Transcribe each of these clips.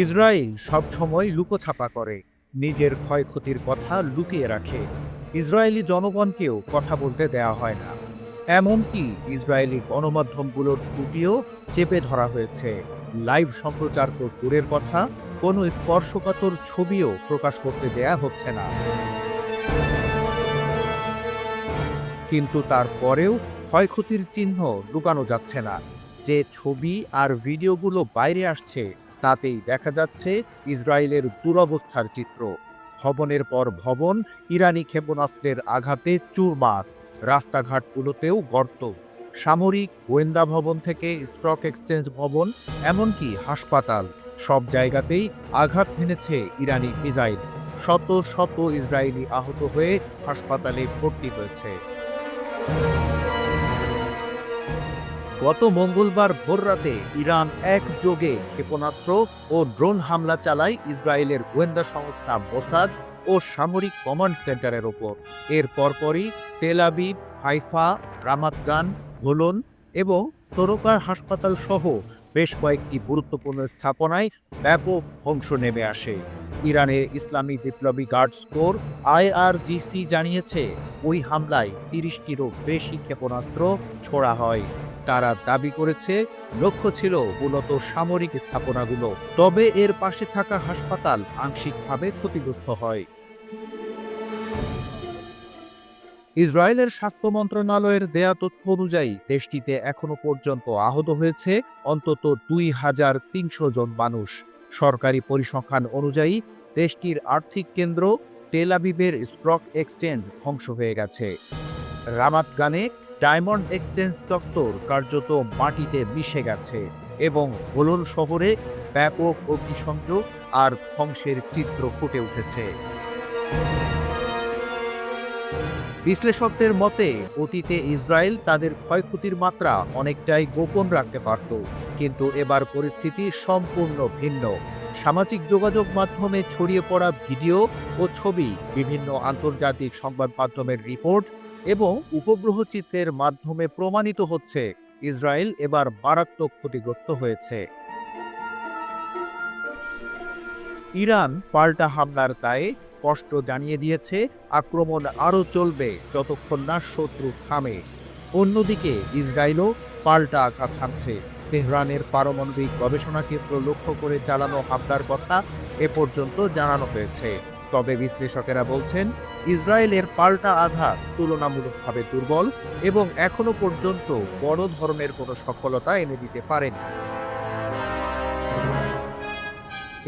Israel সবসময় লুকোছাপা করে, নিজের ক্ষয়ক্ষতির কথা লুকিয়ে রাখে। ইসরায়েলি জনগণকেও কথা বলতে দেয়া হয় না। এমনকি ইসরায়েলি গণমাধ্যমগুলোর ত্রুটিও চেপে ধরা হয়েছে। লাইভ সম্প্রচার তো দূরের কথা, কোনো স্পর্শকাতর ছবিও প্রকাশ করতে দেয়া হচ্ছে না। কিন্তু তারপরেও ক্ষয়ক্ষতির চিহ্ন লুকানো যাচ্ছে না। যে ছবি আর ভিডিওগুলো বাইরে আসছে তাতেই দেখা যাচ্ছে ইসরায়েলের দুরবস্থার চিত্র। ভবনের পর ভবন ইরানি ক্ষেপণাস্ত্রের আঘাতে চুরমার, রাস্তাঘাটগুলোতেও গর্ত। সামরিক গোয়েন্দা ভবন থেকে স্টক এক্সচেঞ্জ ভবন, এমনকি হাসপাতাল, সব জায়গাতেই আঘাত হেনেছে ইরানি মিসাইল। শত শত ইসরায়েলি আহত হয়ে হাসপাতালে ভর্তি হয়েছে। গত মঙ্গলবার ভোররাতে ইরান একযোগে ক্ষেপণাস্ত্র ও ড্রোন হামলা চালায় ইসরায়েলের গোয়েন্দা সংস্থা মোসাদ ও সামরিক কমান্ড সেন্টারের ওপর। এর পরপরই তেল আবিব, হাইফা, রামাত গান, গোলন এবং সোরোকার হাসপাতাল সহ বেশ কয়েকটি গুরুত্বপূর্ণ স্থাপনায় ব্যাপক ধ্বংস নেমে আসে। ইরানের ইসলামী বিপ্লবী গার্ডস কোর IRGC জানিয়েছে, ওই হামলায় ৩০টিরও বেশি ক্ষেপণাস্ত্র ছোড়া হয়। তারা দাবি করেছে লক্ষ্য ছিল মূলত সামরিক স্থাপনাগুলো, তবে এর পাশে থাকা হাসপাতাল আংশিকভাবে ক্ষতিগ্রস্ত হয়। ইসরায়েলের স্বাস্থ্য মন্ত্রণালয়ের দেয়া তথ্য অনুযায়ী দেশটিতে এখনো পর্যন্ত আহত হয়েছে অন্তত ২,৩০০ জন মানুষ। সরকারি পরিসংখ্যান অনুযায়ী দেশটির আর্থিক কেন্দ্র তেল আবিবের স্টক এক্সচেঞ্জ ধ্বংস হয়ে গেছে। রামাত গানে ডায়মন্ড এক্সচেঞ্জ চত্বর কার্যত মাটিতে মিশে গেছে এবং গোলন শহরে ব্যাপক অগ্নিসংযোগ আর ধ্বংসের চিত্র ফুটে উঠেছে। বিশ্লেষকদের মতে অতীতে ইসরায়েল তাদের ক্ষয়ক্ষতির মাত্রা অনেকটাই গোপন রাখতে পারত, কিন্তু এবার পরিস্থিতি সম্পূর্ণ ভিন্ন। সামাজিক যোগাযোগ মাধ্যমে ছড়িয়ে পড়া ভিডিও ও ছবি, বিভিন্ন আন্তর্জাতিক সংবাদ মাধ্যমের রিপোর্ট এবং উপগ্রহ চিত্রের মাধ্যমে প্রমাণিত হচ্ছে ইসরায়েল এবার মারাত্মক ক্ষতিগ্রস্ত হয়েছে। ইরান পাল্টা হামলার দায়ে স্পষ্ট জানিয়ে দিয়েছে আক্রমণ আরও চলবে যতক্ষণ না শত্রু থামে। অন্যদিকে ইসরায়েলও পাল্টা আঘাত হানছে। তেহরানের পারমাণবিক গবেষণা কেন্দ্র লক্ষ্য করে চালানো হামলার কথা এ পর্যন্ত জানানো হয়েছে। তবে বিশ্লেষকেরা বলছেন ইসরায়েলের পাল্টা আঘাত তুলনামূলকভাবে দুর্বল এবং এখনো পর্যন্ত বড় ধরনের কোনো সফলতা এনে দিতে পারেনি।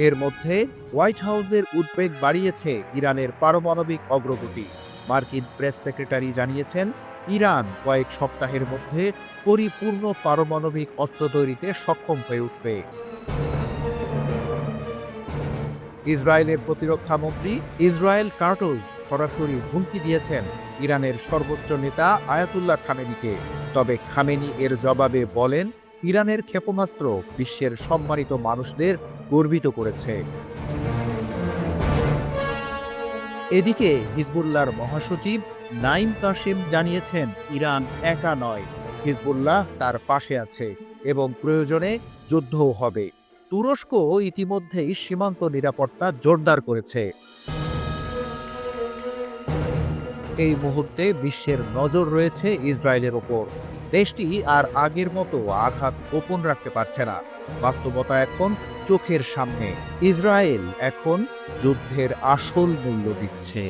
এর মধ্যে হোয়াইট হাউসের উদ্বেগ বাড়িয়েছে ইরানের পারমাণবিক অগ্রগতি। মার্কিন প্রেস সেক্রেটারি জানিয়েছেন, ইরান কয়েক সপ্তাহের মধ্যে পরিপূর্ণ পারমাণবিক অস্ত্র তৈরিতে সক্ষম হয়ে উঠবে। ইসরায়েলের প্রতিরক্ষা মন্ত্রী ইসরায়েল কার্টজ সরাসরি হুমকি দিয়েছেন ইরানের সর্বোচ্চ নেতা আয়াতুল্লাহ খামেনিকে। তবে খামেনি এর জবাবে বলেন, ইরানের ক্ষেপণাস্ত্র বিশ্বের সম্মানিত মানুষদের গর্বিত করেছে। এদিকে হিজবুল্লাহর মহাসচিব নাইম কাসেম জানিয়েছেন, ইরান একা নয়, হিজবুল্লাহ তার পাশে আছে এবং প্রয়োজনে যুদ্ধও হবে। তুরস্ক ইতিমধ্যেই সীমান্ত নিরাপত্তা জোরদার করেছে। এই মুহূর্তে বিশ্বের নজর রয়েছে ইসরায়েলের ওপর। দেশটি আর আগের মতো আঘাত গোপন রাখতে পারছে না। বাস্তবতা এখন চোখের সামনে। ইসরায়েল এখন যুদ্ধের আসল মূল্য দিচ্ছে।